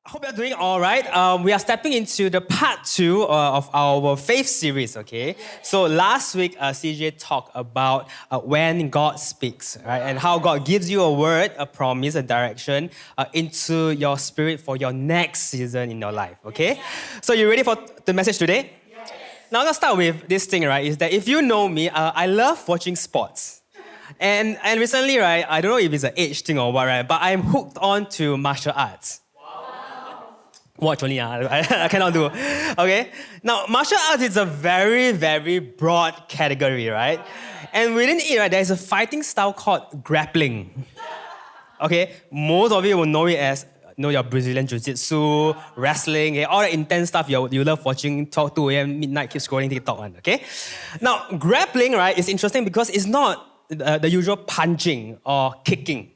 Hope you're doing all right. We are stepping into the part 2 of our faith series, okay? So last week, CJ talked about when God speaks, right? And how God gives you a word, a promise, a direction into your spirit for your next season in your life, okay? So you ready for the message today? Now let's start with this thing, right? Is that if you know me, I love watching sports. And recently, right, I don't know if it's an age thing or what, right? But I'm hooked on to martial arts. Watch only, I cannot do. Okay? Now, martial arts is a very, very broad category, right? And within it, right, there's a fighting style called grappling. Okay? Most of you will know it as your Brazilian Jiu-Jitsu, wrestling, okay? All the intense stuff you love watching, talk 2 a.m., midnight, keep scrolling TikTok on, okay? Now, grappling, right, is interesting because it's not the usual punching or kicking.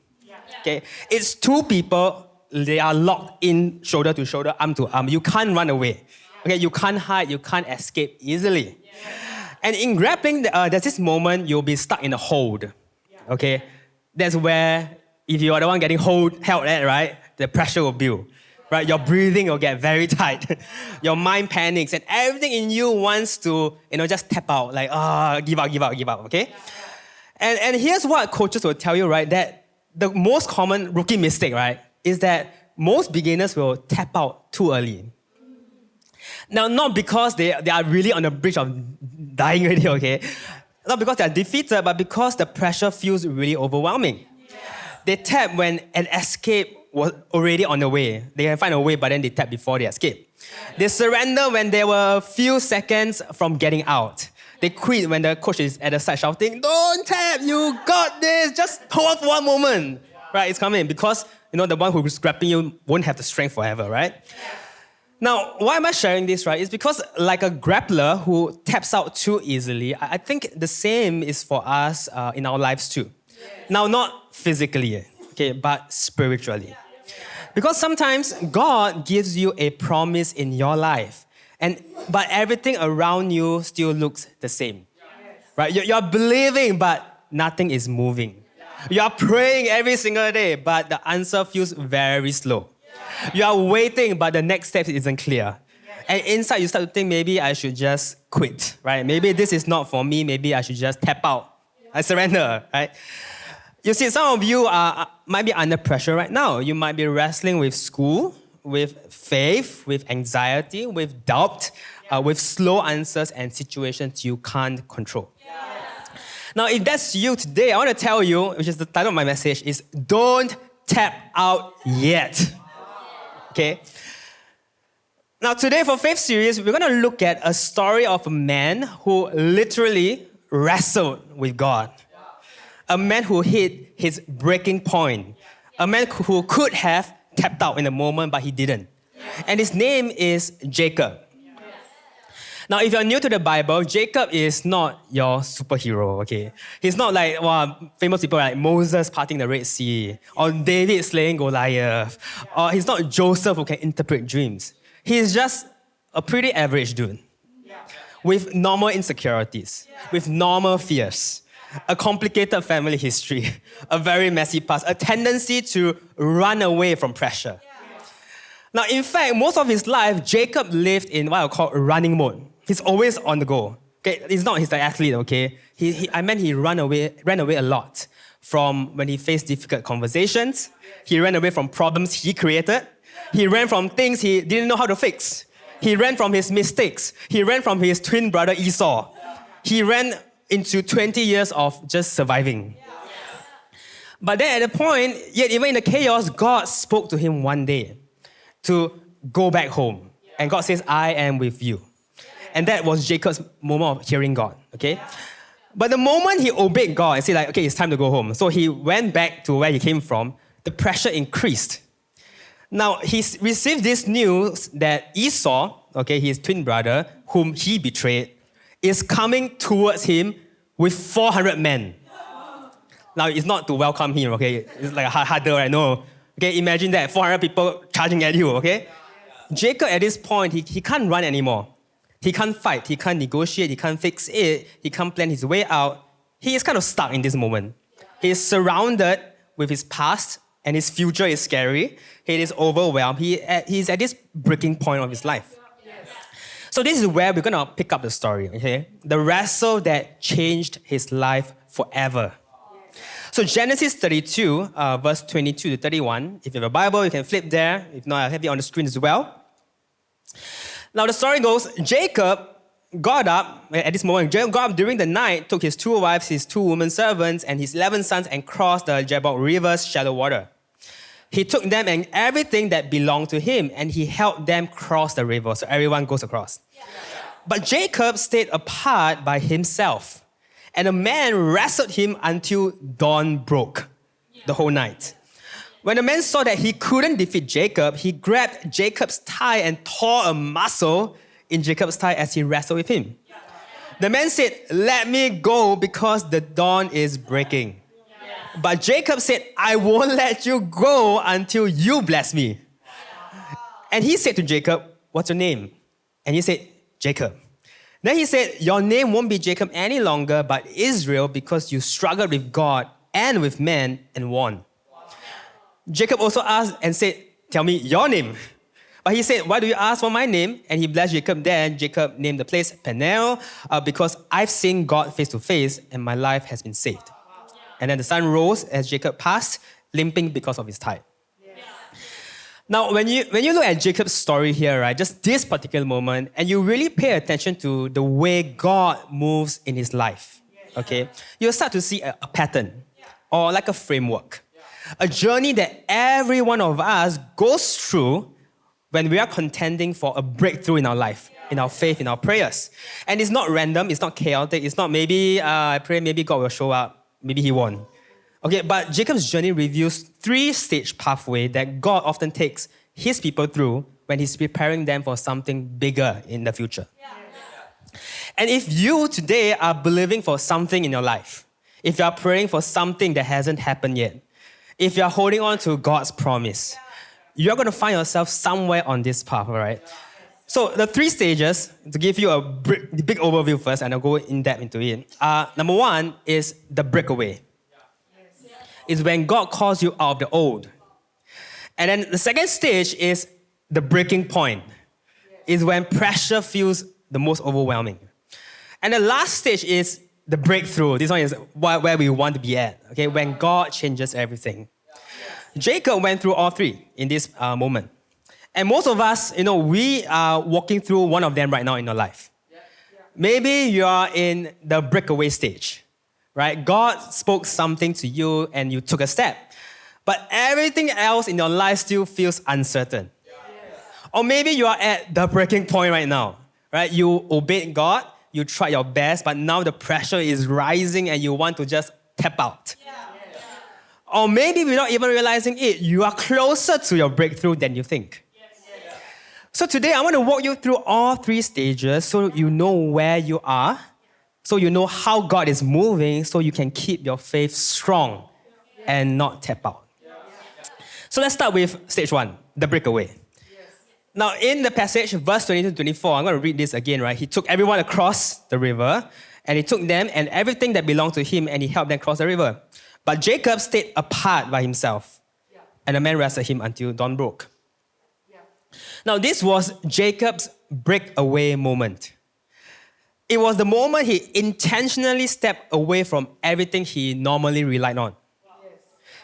Okay? It's two people. They are locked in shoulder to shoulder, arm to arm. You can't run away. Okay, you can't hide, you can't escape easily. And in grappling, there's this moment you'll be stuck in a hold. Okay, that's where if you are the one getting held at, right, the pressure will build. Right, your breathing will get very tight. Your mind panics, and everything in you wants to, just tap out, like give up. Okay, and here's what coaches will tell you, right, that the most common rookie mistake, right, is that most beginners will tap out too early. Now, not because they are really on the bridge of dying already, okay? Not because they are defeated, but because the pressure feels really overwhelming. They tap when an escape was already on the way. They can find a way, but then they tap before they escape. They surrender when they were a few seconds from getting out. They quit when the coach is at the side shouting, "Don't tap, you got this, just hold on for one moment." Right, it's coming because the one who's grabbing you won't have the strength forever, right? Now, why am I sharing this, right? It's because like a grappler who taps out too easily, I think the same is for us in our lives too. Now, not physically, okay, but spiritually. Because sometimes God gives you a promise in your life, but everything around you still looks the same, right? You're believing, but nothing is moving. You are praying every single day, but the answer feels very slow. You are waiting, but the next step isn't clear. And inside, you start to think, maybe I should just quit, right? Maybe this is not for me. Maybe I should just tap out. I surrender, right? You see, some of you might be under pressure right now. You might be wrestling with school, with faith, with anxiety, with doubt, with slow answers and situations you can't control. Now, if that's you today, I want to tell you, which is the title of my message, is don't tap out yet. Okay? Now, today for Faith Series, we're going to look at a story of a man who literally wrestled with God. A man who hit his breaking point. A man who could have tapped out in a moment, but he didn't. And his name is Jacob. Now, if you're new to the Bible, Jacob is not your superhero, okay? He's not like famous people like Moses parting the Red Sea, or David slaying Goliath, or he's not Joseph who can interpret dreams. He's just a pretty average dude with normal insecurities, with normal fears, a complicated family history, a very messy past, a tendency to run away from pressure. Now, in fact, most of his life, Jacob lived in what I call running mode. He's always on the go. Okay, he's an athlete. Okay, he ran away a lot from when he faced difficult conversations. He ran away from problems he created. He ran from things he didn't know how to fix. He ran from his mistakes. He ran from his twin brother Esau. He ran into 20 years of just surviving. But then at the point, yet even in the chaos, God spoke to him one day to go back home. And God says, "I am with you." And that was Jacob's moment of hearing God, okay? But the moment he obeyed God and said, like, okay, it's time to go home. So he went back to where he came from. The pressure increased. Now, he received this news that Esau, okay, his twin brother, whom he betrayed, is coming towards him with 400 men. Now, it's not to welcome him, okay? It's like a harder, right? No. Okay, imagine that, 400 people charging at you, okay? Jacob, at this point, he can't run anymore. He can't fight, he can't negotiate, he can't fix it, he can't plan his way out. He is kind of stuck in this moment. He is surrounded with his past, and his future is scary. He is overwhelmed. He's at this breaking point of his life. So this is where we're going to pick up the story, okay? The wrestle that changed his life forever. So Genesis 32, verse 22 to 31. If you have a Bible, you can flip there. If not, I'll have it on the screen as well. Now the story goes, Jacob got up, at this moment, Jacob got up during the night, took his 2 wives, his 2 women servants, and his 11 sons, and crossed the Jabbok River's shallow water. He took them and everything that belonged to him, and he helped them cross the river, so everyone goes across. But Jacob stayed apart by himself, and a man wrestled him until dawn broke the whole night. When the man saw that he couldn't defeat Jacob, he grabbed Jacob's thigh and tore a muscle in Jacob's thigh as he wrestled with him. The man said, "Let me go because the dawn is breaking." But Jacob said, "I won't let you go until you bless me." And he said to Jacob, "What's your name?" And he said, "Jacob." Then he said, "Your name won't be Jacob any longer, but Israel, because you struggled with God and with men and won." Jacob also asked and said, "Tell me your name." But he said, "Why do you ask for my name?" And he blessed Jacob there. Jacob named the place Peniel because I've seen God face to face and my life has been saved. And then the sun rose as Jacob passed, limping because of his thigh. Now, when you look at Jacob's story here, right, just this particular moment, and you really pay attention to the way God moves in his life, okay, you'll start to see a pattern or like a framework, a journey that every one of us goes through when we are contending for a breakthrough in our life, in our faith, in our prayers. And it's not random, it's not chaotic, it's not maybe I pray maybe God will show up, maybe he won't. Okay, but Jacob's journey reveals 3-stage pathway that God often takes his people through when he's preparing them for something bigger in the future. And if you today are believing for something in your life, if you are praying for something that hasn't happened yet, if you are holding on to God's promise, you're going to find yourself somewhere on this path, all right? So the 3 stages, to give you a big overview first, and I'll go in depth into it. Number 1 is the breakaway. It's when God calls you out of the old. And then the second stage is the breaking point. It's when pressure feels the most overwhelming. And the last stage is the breakthrough. This one is where we want to be at, okay? When God changes everything. Jacob went through all 3 in this moment. And most of us, we are walking through one of them right now in your life. Maybe you are in the breakaway stage, right? God spoke something to you and you took a step. But everything else in your life still feels uncertain. Or maybe you are at the breaking point right now, right? You obeyed God, you tried your best, but now the pressure is rising and you want to just tap out. Or maybe without even realizing it, you are closer to your breakthrough than you think. So today, I want to walk you through all 3 stages so you know where you are, so you know how God is moving, so you can keep your faith strong and not tap out. So let's start with stage 1, the breakaway. Now, in the passage, verse 22 to 24, I'm going to read this again, right? He took everyone across the river, and he took them and everything that belonged to him, and he helped them cross the river. But Jacob stayed apart by himself, and the man wrestled him until dawn broke. Now, this was Jacob's breakaway moment. It was the moment he intentionally stepped away from everything he normally relied on.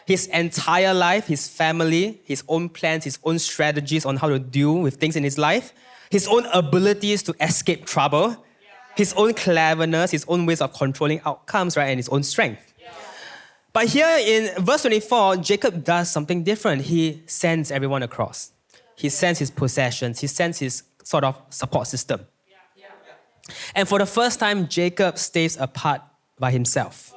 His entire life, his family, his own plans, his own strategies on how to deal with things in his life, his own abilities to escape trouble, his own cleverness, his own ways of controlling outcomes, right, and his own strength. But here in verse 24, Jacob does something different. He sends everyone across. He sends his possessions. He sends his sort of support system. And for the first time, Jacob stays apart by himself.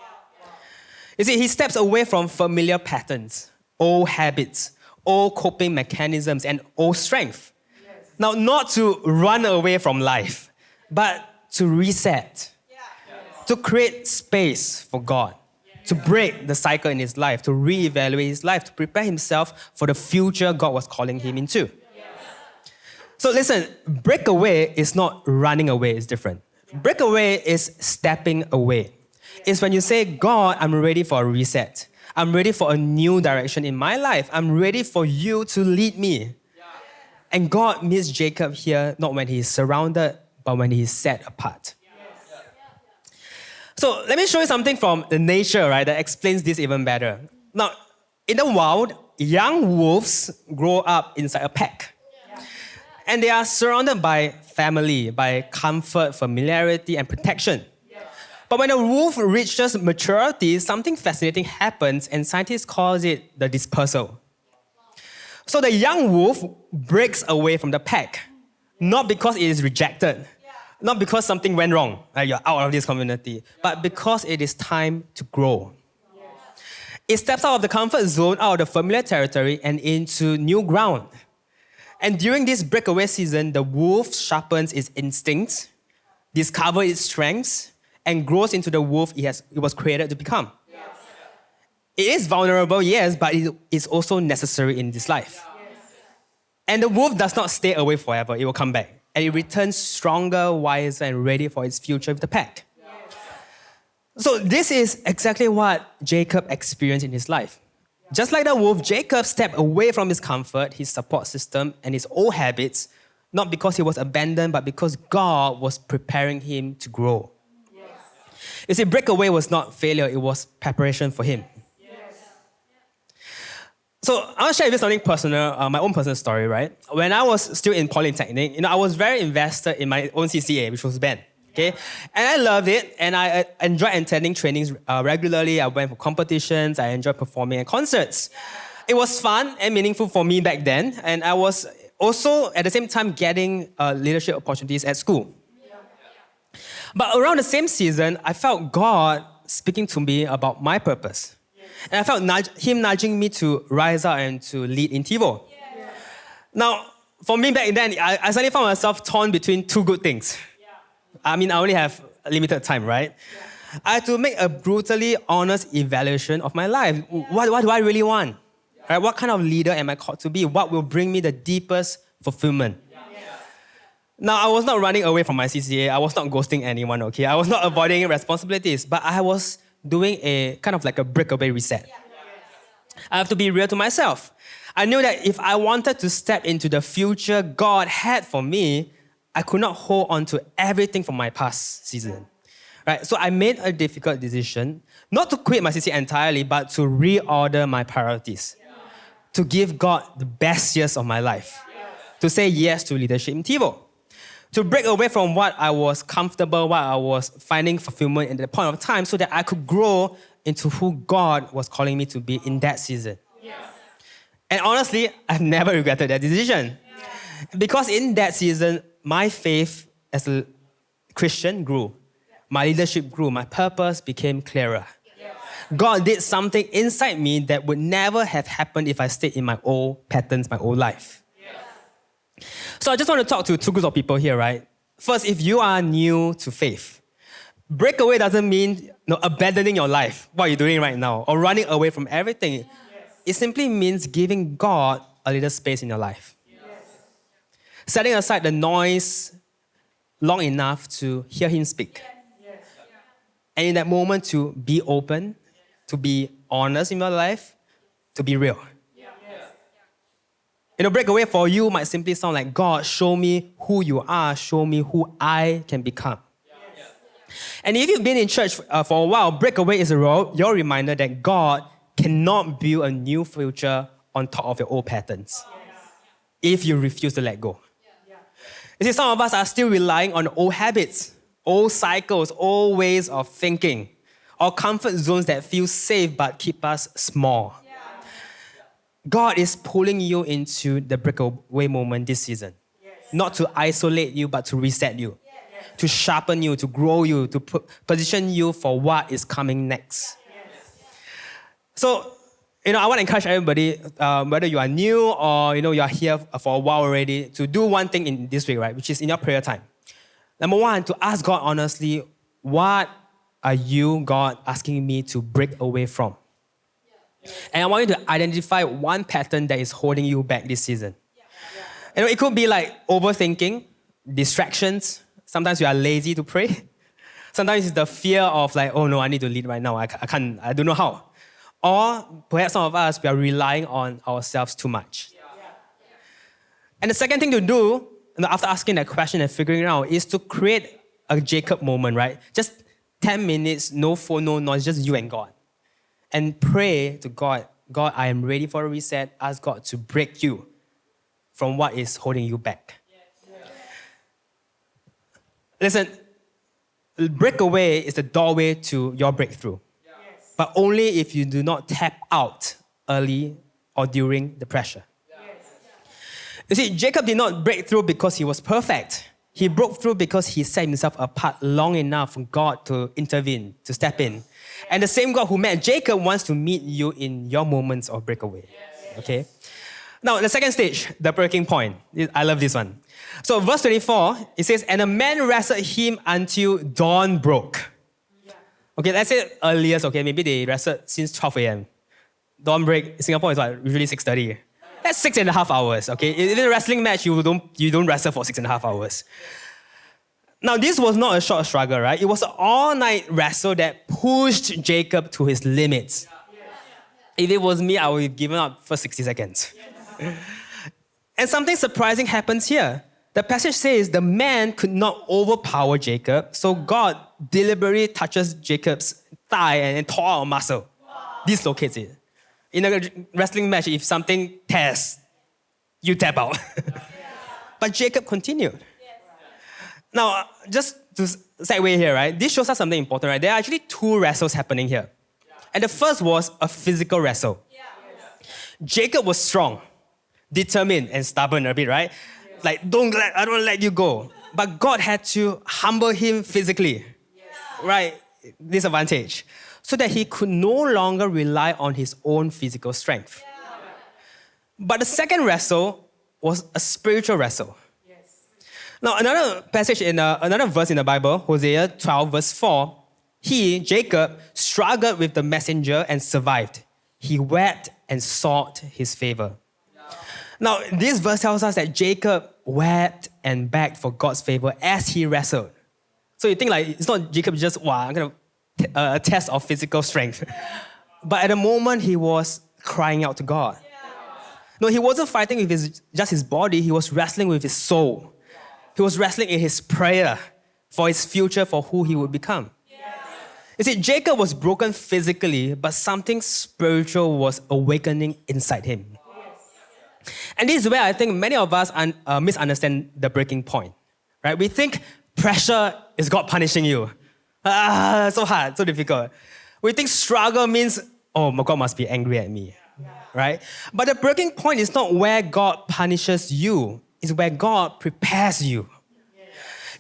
You see, he steps away from familiar patterns, old habits, old coping mechanisms, and old strength. Now, not to run away from life, but to reset, to create space for God, to break the cycle in his life, to reevaluate his life, to prepare himself for the future God was calling him into. So listen, breakaway is not running away, it's different. Breakaway is stepping away. It's when you say, God, I'm ready for a reset. I'm ready for a new direction in my life. I'm ready for you to lead me. And God meets Jacob here, not when he is surrounded, but when he is set apart. So let me show you something from the nature, right, that explains this even better. Now, in the wild, young wolves grow up inside a pack. And they are surrounded by family, by comfort, familiarity, and protection. But when a wolf reaches maturity, something fascinating happens, and scientists call it the dispersal. So the young wolf breaks away from the pack, not because it is rejected, not because something went wrong, like you're out of this community, but because it is time to grow. It steps out of the comfort zone, out of the familiar territory, and into new ground. And during this breakaway season, the wolf sharpens its instincts, discovers its strengths, and grows into the wolf it was created to become. It is vulnerable, yes, but it is also necessary in this life. And the wolf does not stay away forever. It will come back. And it returns stronger, wiser, and ready for its future with the pack. So this is exactly what Jacob experienced in his life. Just like the wolf, Jacob stepped away from his comfort, his support system, and his old habits, not because he was abandoned, but because God was preparing him to grow. You see, breakaway was not failure, it was preparation for him. So I want to share with you something personal, my own personal story, right? When I was still in Polytechnic, I was very invested in my own CCA, which was band. Okay, and I loved it, and I enjoyed attending trainings regularly. I went for competitions, I enjoyed performing at concerts. It was fun and meaningful for me back then, and I was also at the same time getting leadership opportunities at school. But around the same season, I felt God speaking to me about my purpose. And I felt him nudging me to rise up and to lead in TiVo. Now, for me back then, I suddenly found myself torn between two good things. I mean, I only have a limited time, right? I had to make a brutally honest evaluation of my life. What do I really want? Right? What kind of leader am I called to be? What will bring me the deepest fulfillment? Now, I was not running away from my CCA. I was not ghosting anyone, okay? I was not avoiding responsibilities, but I was doing a kind of like a breakaway reset. I have to be real to myself. I knew that if I wanted to step into the future God had for me, I could not hold on to everything from my past season. Right? So I made a difficult decision, not to quit my CCA entirely, but to reorder my priorities. To give God the best years of my life. To say yes to leadership in TiVo. To break away from what I was comfortable, what I was finding fulfillment in the point of time, so that I could grow into who God was calling me to be in that season. And honestly, I've never regretted that decision. Because in that season, my faith as a Christian grew. My leadership grew. My purpose became clearer. God did something inside me that would never have happened if I stayed in my old patterns, my old life. So I just want to talk to two groups of people here, right? First, if you are new to faith, breakaway doesn't mean abandoning your life, what you're doing right now, or running away from everything. It simply means giving God a little space in your life. Setting aside the noise long enough to hear Him speak. And in that moment to be open, to be honest in your life, to be real. Breakaway for you might simply sound like, God, show me who you are, show me who I can become. And if you've been in church for a while, breakaway is your reminder that God cannot build a new future on top of your old patterns if you refuse to let go. You see, some of us are still relying on old habits, old cycles, old ways of thinking, or comfort zones that feel safe but keep us small. God is pulling you into the breakaway moment this season. Not to isolate you, but to reset you. To sharpen you, to grow you, to position you for what is coming next. So, I want to encourage everybody, whether you are new or, you are here for a while already, to do one thing in this week, right? Which is in your prayer time. Number one, to ask God honestly, what are you, God, asking me to break away from? And I want you to identify one pattern that is holding you back this season. It could be like overthinking, distractions. Sometimes you are lazy to pray. Sometimes it's the fear of like, oh no, I need to lead right now. I can't, I don't know how. Or perhaps some of us, we are relying on ourselves too much. And the second thing to do, after asking that question and figuring it out, is to create a Jacob moment, right? Just 10 minutes, no phone, no noise, just you and God. And pray to God, God, I am ready for a reset. Ask God to break you from what is holding you back. Listen, breakaway is the doorway to your breakthrough. But only if you do not tap out early or during the pressure. You see, Jacob did not break through because he was perfect. He broke through because he set himself apart long enough for God to intervene, to step in. And the same God who met Jacob wants to meet you in your moments of breakaway. Okay? Now, the second stage, the breaking point. I love this one. So verse 24, it says, and a man wrestled him until dawn broke. Okay, let's say earliest, okay, maybe they wrestled since 12 a.m. Dawn break, in Singapore is what, usually 6:30. That's 6.5 hours, okay? In a wrestling match, you don't wrestle for 6.5 hours. Now, this was not a short struggle, right? It was an all-night wrestle that pushed Jacob to his limits. If it was me, I would have given up for 60 seconds. And something surprising happens here. The passage says the man could not overpower Jacob, so God deliberately touches Jacob's thigh and tore out a muscle, dislocates it. In a wrestling match, if something tears, you tap out. But Jacob continued. Now, just to segue here, right? This shows us something important, right? There are actually two wrestles happening here. And the first was a physical wrestle. Jacob was strong, determined, and stubborn a bit, right? Like, I don't let you go. But God had to humble him physically, right? Disadvantage. So that he could no longer rely on his own physical strength. But the second wrestle was a spiritual wrestle. Now, another passage another verse in the Bible, Hosea 12 verse 4, Jacob, struggled with the messenger and survived. He wept and sought his favor. Now, this verse tells us that Jacob wept and begged for God's favor as he wrestled. So you think like, it's not Jacob just, I'm going to a test of physical strength. But at the moment, he was crying out to God. No, he wasn't fighting with just his body, he was wrestling with his soul. He was wrestling in his prayer for his future, for who he would become. You see, Jacob was broken physically, but something spiritual was awakening inside him. And this is where I think many of us misunderstand the breaking point. Right? We think pressure is God punishing you. So hard, so difficult. We think struggle means, my God must be angry at me. Right? But the breaking point is not where God punishes you. It's where God prepares you.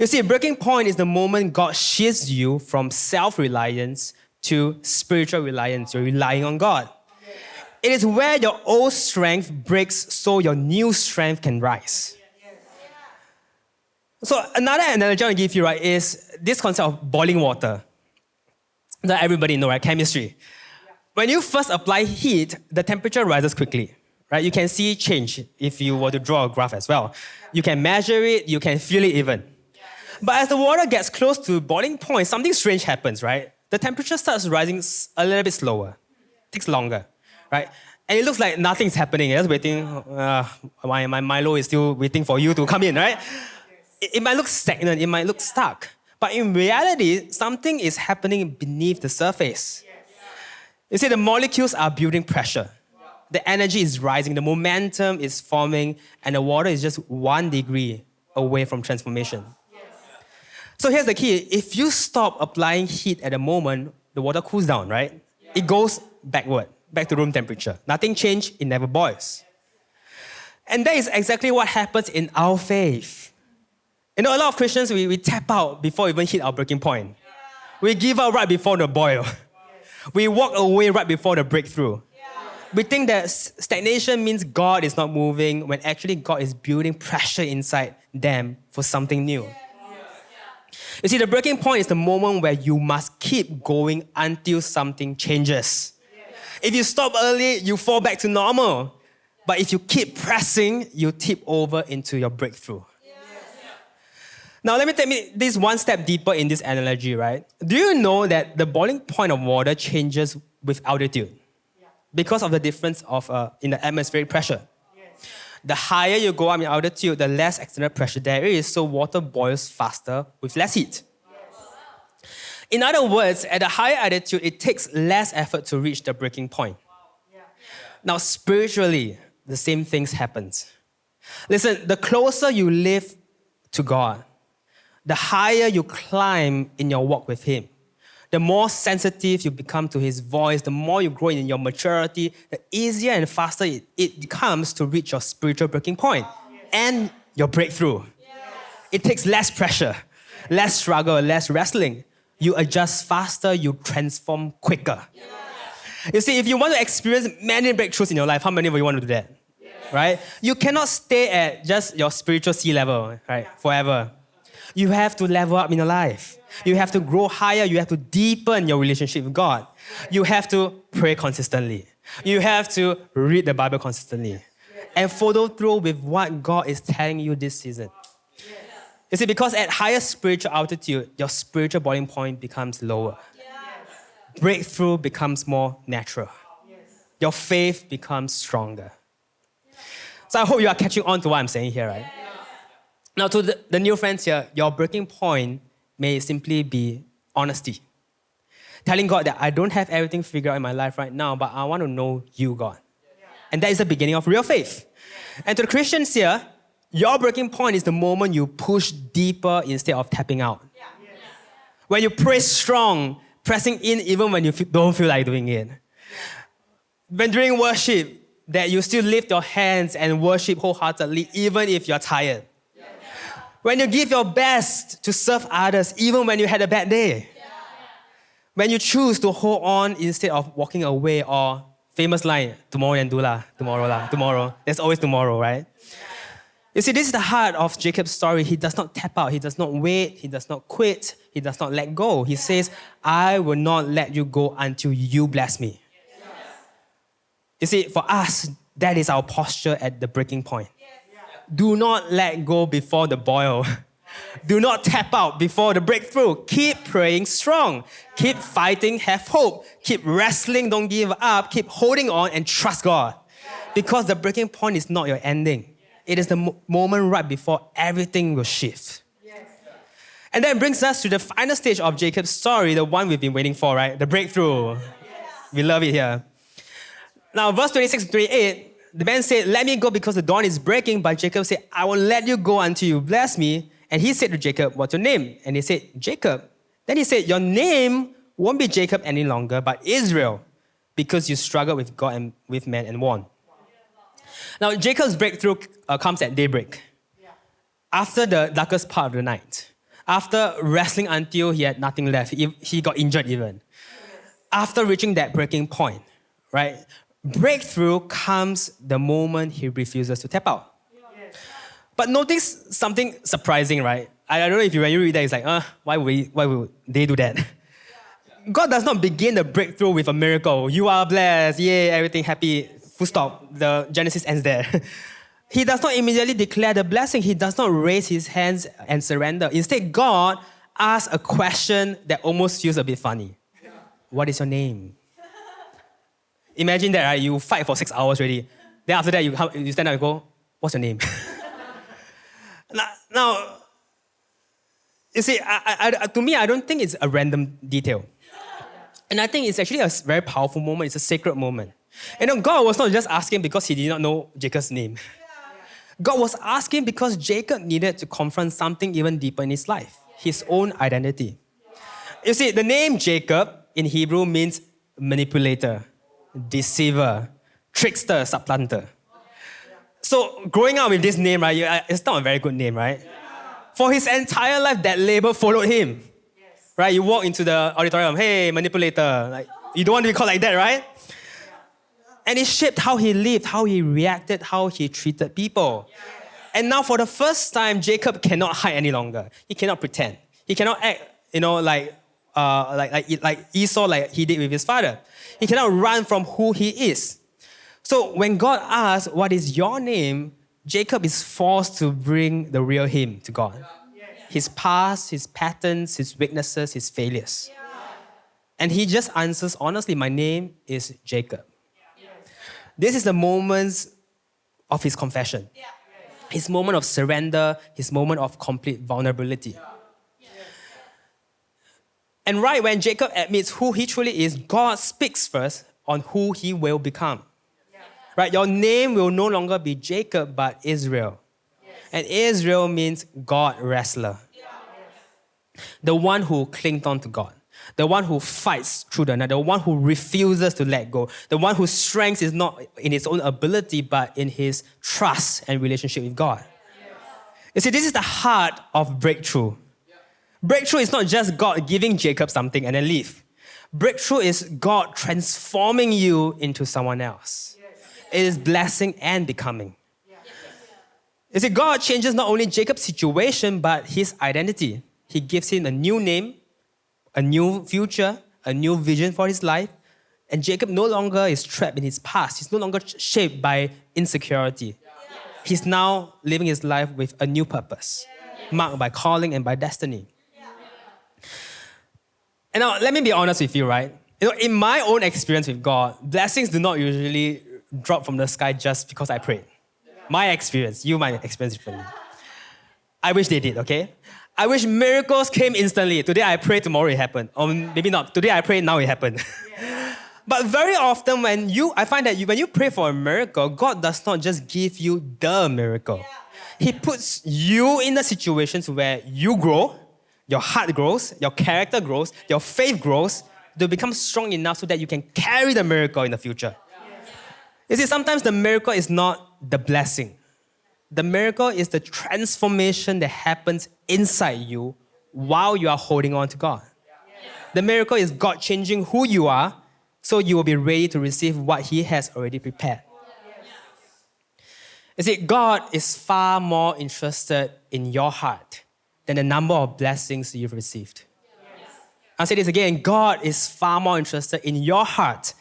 You see, a breaking point is the moment God shifts you from self-reliance to spiritual reliance. You're relying on God. It is where your old strength breaks so your new strength can rise. So another analogy I want to give you, right, is this concept of boiling water. That everybody know, right? Chemistry. When you first apply heat, the temperature rises quickly. Right? You can see change if you were to draw a graph as well. You can measure it, you can feel it even. But as the water gets close to boiling point, something strange happens, right? The temperature starts rising a little bit slower. It takes longer, right? And it looks like nothing's happening. You're just waiting. My Milo is still waiting for you to come in, right? It might look stagnant, it might look stuck. But in reality, something is happening beneath the surface. You see, the molecules are building pressure. The energy is rising, the momentum is forming, and the water is just 1 degree away from transformation. So here's the key. If you stop applying heat at the moment, the water cools down, right? It goes backward, back to room temperature. Nothing changed, it never boils. And that is exactly what happens in our faith. You know, a lot of Christians, we tap out before we even hit our breaking point. We give up right before the boil. We walk away right before the breakthrough. We think that stagnation means God is not moving, when actually God is building pressure inside them for something new. You see, the breaking point is the moment where you must keep going until something changes. If you stop early, you fall back to normal. But if you keep pressing, you tip over into your breakthrough. Now, let me take this one step deeper in this analogy, right? Do you know that the boiling point of water changes with altitude? because of the difference of in the atmospheric pressure. The higher you go up in altitude, the less external pressure there is, so water boils faster with less heat. In other words, at a higher altitude, it takes less effort to reach the breaking point. Now, spiritually, the same things happens. Listen, the closer you live to God, the higher you climb in your walk with Him. The more sensitive you become to His voice, the more you grow in your maturity, the easier and faster it becomes to reach your spiritual breaking point and your breakthrough. It takes less pressure, less struggle, less wrestling. You adjust faster, you transform quicker. You see, if you want to experience many breakthroughs in your life, how many of you want to do that? Right? You cannot stay at just your spiritual sea level, right, forever. You have to level up in your life. You have to grow higher. You have to deepen your relationship with God. You have to pray consistently. You have to read the Bible consistently. And follow through with what God is telling you this season. You see, because at higher spiritual altitude, your spiritual boiling point becomes lower. Breakthrough becomes more natural. Your faith becomes stronger. So I hope you are catching on to what I'm saying here, right? Now, to the new friends here, your breaking point may simply be honesty. Telling God that I don't have everything figured out in my life right now, but I want to know you, God. And that is the beginning of real faith. And to the Christians here, your breaking point is the moment you push deeper instead of tapping out. When you pray strong, pressing in even when you don't feel like doing it. When during worship, that you still lift your hands and worship wholeheartedly even if you're tired. When you give your best to serve others, even when you had a bad day. When you choose to hold on instead of walking away, or famous line, tomorrow and do lah, tomorrow. There's always tomorrow, right? You see, this is the heart of Jacob's story. He does not tap out. He does not wait. He does not quit. He does not let go. He says, I will not let you go until you bless me. You see, for us, that is our posture at the breaking point. Do not let go before the boil. Do not tap out before the breakthrough. Keep praying strong. Keep fighting, have hope. Keep wrestling, don't give up. Keep holding on and trust God. Because the breaking point is not your ending. It is the moment right before everything will shift. And that brings us to the final stage of Jacob's story, the one we've been waiting for, right? The breakthrough. We love it here. Now, verse 26 to 28, the man said, let me go because the dawn is breaking. But Jacob said, I will let you go until you bless me. And he said to Jacob, what's your name? And he said, Jacob. Then he said, your name won't be Jacob any longer, but Israel, because you struggled with God and with man and won. Now, Jacob's breakthrough comes at daybreak. After the darkest part of the night. After wrestling until he had nothing left. He got injured even. After reaching that breaking point, right? Breakthrough comes the moment he refuses to tap out. But notice something surprising, right? I don't know if when you read that, it's like, why would they do that? God does not begin the breakthrough with a miracle. You are blessed, yay, everything happy, full stop. The Genesis ends there. He does not immediately declare the blessing. He does not raise his hands and surrender. Instead, God asks a question that almost feels a bit funny. What is your name? Imagine that, right? You fight for 6 hours already. Then after that, you stand up and go, what's your name? Now, you see, to me, I don't think it's a random detail. And I think it's actually a very powerful moment. It's a sacred moment. And God was not just asking because he did not know Jacob's name. God was asking because Jacob needed to confront something even deeper in his life, his own identity. You see, the name Jacob in Hebrew means manipulator, deceiver, trickster, supplanter. So growing up with this name, right, it's not a very good name, right? For his entire life, that label followed him. Right? You walk into the auditorium, hey, manipulator. Like, you don't want to be called like that, right? And it shaped how he lived, how he reacted, how he treated people. And now for the first time, Jacob cannot hide any longer. He cannot pretend. He cannot act, like Esau, like he did with his father. He cannot run from who he is. So when God asks, what is your name? Jacob is forced to bring the real him to God. His past, his patterns, his weaknesses, his failures. And he just answers honestly, my name is Jacob. This is the moments of his confession. His moment of surrender, his moment of complete vulnerability. And right when Jacob admits who he truly is, God speaks first on who he will become. Right? Your name will no longer be Jacob, but Israel. And Israel means God wrestler. The one who clings on to God. The one who fights through the night. The one who refuses to let go. The one whose strength is not in his own ability, but in his trust and relationship with God. You see, this is the heart of breakthrough. Breakthrough is not just God giving Jacob something and then leave. Breakthrough is God transforming you into someone else. It is blessing and becoming. You see, God changes not only Jacob's situation, but his identity. He gives him a new name, a new future, a new vision for his life. And Jacob no longer is trapped in his past. He's no longer shaped by insecurity. He's now living his life with a new purpose, marked by calling and by destiny. And now, let me be honest with you, right? In my own experience with God, blessings do not usually drop from the sky just because I prayed. My experience, you might experience differently. I wish they did, okay? I wish miracles came instantly. Today I pray, tomorrow it happened. Or maybe not. Today I pray, now it happened. But very often I find that when you pray for a miracle, God does not just give you the miracle. He puts you in the situations where you grow, your heart grows, your character grows, your faith grows to become strong enough so that you can carry the miracle in the future. You see, sometimes the miracle is not the blessing. The miracle is the transformation that happens inside you while you are holding on to God. The miracle is God changing who you are so you will be ready to receive what he has already prepared. You see, God is far more interested in your heart than the number of blessings you've received. I'll say this again. God is far more interested in your heart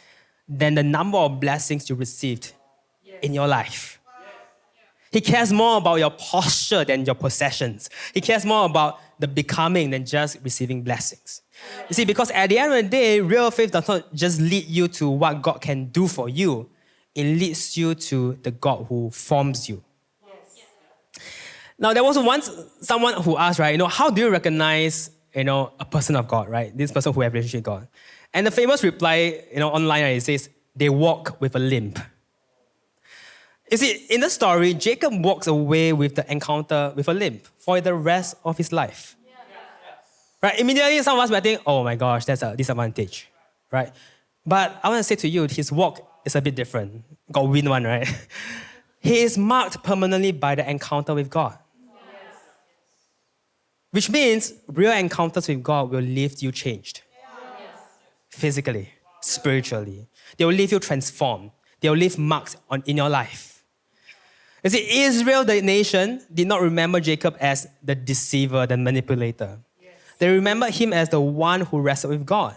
than the number of blessings you received in your life. He cares more about your posture than your possessions. He cares more about the becoming than just receiving blessings. You see, because at the end of the day, real faith does not just lead you to what God can do for you. It leads you to the God who forms you. Now, there was once someone who asked, right, how do you recognize, a person of God, right? This person who has a relationship with God. And the famous reply, online, it says, they walk with a limp. You see, in the story, Jacob walks away with the encounter with a limp for the rest of his life. Right? Immediately, some of us might think, oh my gosh, that's a disadvantage, right? But I want to say to you, his walk is a bit different. Got win one, right? He is marked permanently by the encounter with God. Which means real encounters with God will leave you changed. Physically, spiritually. They will leave you transformed. They will leave marks in your life. You see, Israel, the nation, did not remember Jacob as the deceiver, the manipulator. They remember him as the one who wrestled with God.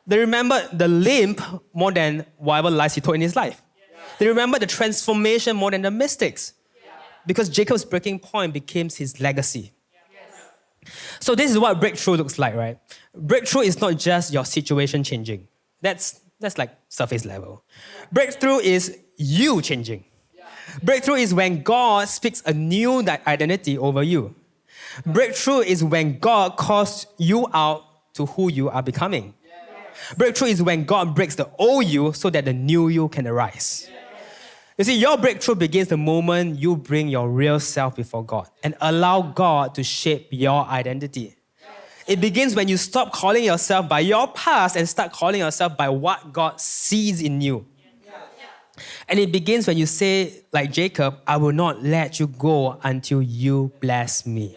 They remember the limp more than whatever lies he told in his life. They remember the transformation more than the mistakes. Because Jacob's breaking point became his legacy. So this is what breakthrough looks like, right? Breakthrough is not just your situation changing. That's like surface level. Breakthrough is you changing. Breakthrough is when God speaks a new identity over you. Breakthrough is when God calls you out to who you are becoming. Breakthrough is when God breaks the old you so that the new you can arise. You see, your breakthrough begins the moment you bring your real self before God and allow God to shape your identity. It begins when you stop calling yourself by your past and start calling yourself by what God sees in you. And it begins when you say, like Jacob, I will not let you go until you bless me.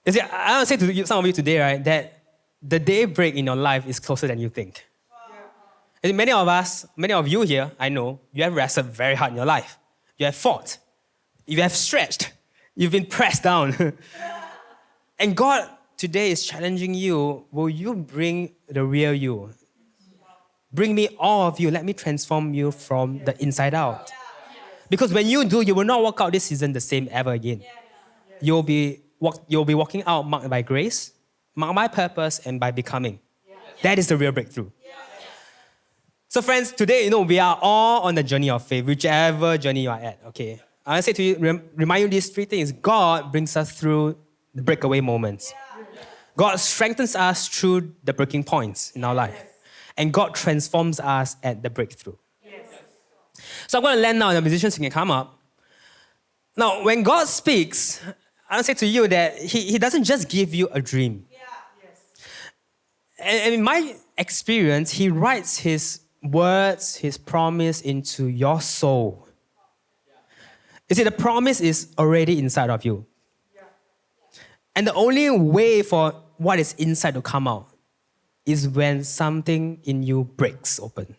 You see, I want to say to some of you today, right, that the daybreak in your life is closer than you think. And many of you here, I know, you have wrestled very hard in your life. You have fought. You have stretched. You've been pressed down. And God today is challenging you, will you bring the real you? Bring me all of you. Let me transform you from the inside out. Because when you do, you will not walk out this season the same ever again. You'll be walking out marked by grace, marked by purpose, and by becoming. That is the real breakthrough. So friends, today, we are all on the journey of faith, whichever journey you are at, okay? I want to say to you, remind you these three things. God brings us through the breakaway moments. God strengthens us through the breaking points in our life. And God transforms us at the breakthrough. So I'm going to land now, and the musicians can come up. Now, when God speaks, I want to say to you that He doesn't just give you a dream. And in my experience, He writes His words, His promise into your soul. You see, the promise is already inside of you. And the only way for what is inside to come out is when something in you breaks open.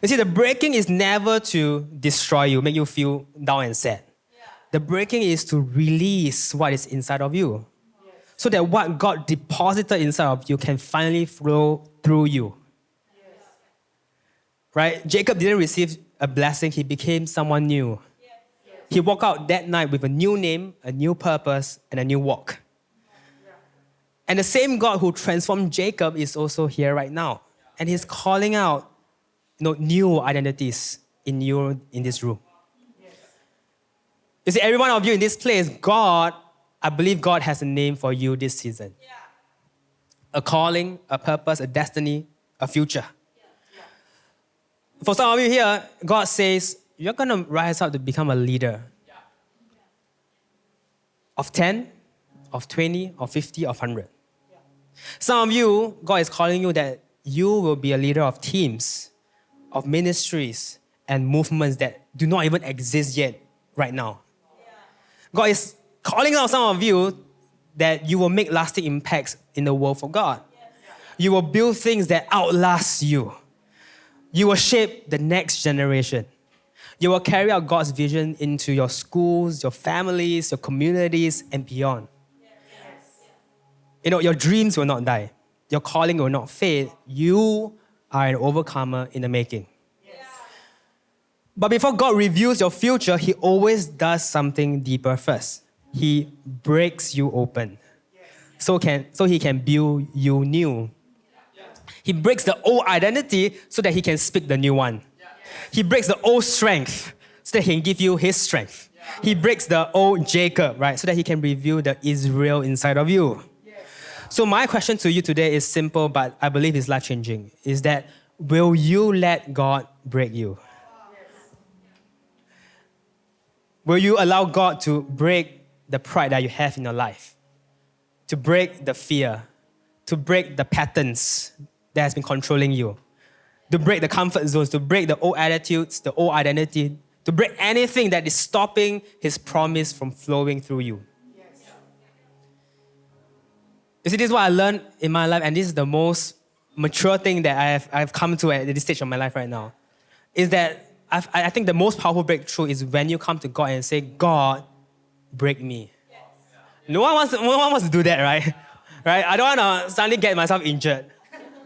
You see, the breaking is never to destroy you, make you feel down and sad. The breaking is to release what is inside of you. So that what God deposited inside of you can finally flow through you. Right? Jacob didn't receive a blessing, he became someone new. He woke out that night with a new name, a new purpose, and a new walk. And the same God who transformed Jacob is also here right now. And He's calling out new identities in you in this room. You see, every one of you in this place, I believe God has a name for you this season. A calling, a purpose, a destiny, a future. For some of you here, God says, you're going to rise up to become a leader. Of 10, of 20, of 50, of 100. Some of you, God is calling you that you will be a leader of teams, of ministries, and movements that do not even exist yet right now. God is calling out some of you that you will make lasting impacts in the world for God. You will build things that outlast you. You will shape the next generation. You will carry out God's vision into your schools, your families, your communities, and beyond. Your dreams will not die. Your calling will not fade. You are an overcomer in the making. But before God reveals your future, He always does something deeper first. He breaks you open so He can build you new. He breaks the old identity so that He can speak the new one. He breaks the old strength so that He can give you His strength. He breaks the old Jacob, right, so that He can reveal the Israel inside of you. So my question to you today is simple, but I believe it's life-changing, is that will you let God break you? Will you allow God to break the pride that you have in your life? To break the fear, to break the patterns that has been controlling you, to break the comfort zones, to break the old attitudes, the old identity, to break anything that is stopping His promise from flowing through you. You see, this is what I learned in my life, and this is the most mature thing that I've come to at this stage of my life right now, is that I think the most powerful breakthrough is when you come to God and say, God, break me. No one wants to do that, right? Right? I don't want to suddenly get myself injured.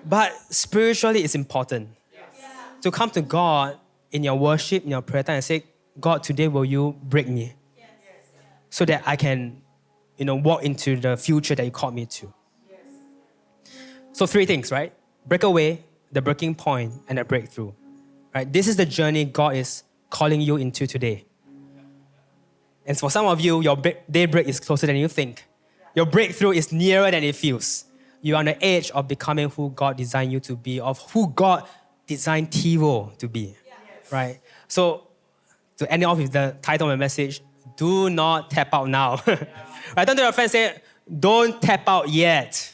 But spiritually, it's important to come to God in your worship, in your prayer time, and say, God, today will you break me? So that I can, walk into the future that you called me to. So 3 things, right? Breakaway, the breaking point, and the breakthrough. Right? This is the journey God is calling you into today. And for some of you, your daybreak is closer than you think. Your breakthrough is nearer than it feels. You're on the edge of becoming who God designed you to be, of who God designed TiVo to be. Right? So, to end off with the title of my message, do not tap out now. Right? Turn to your friend and say, don't tap out yet.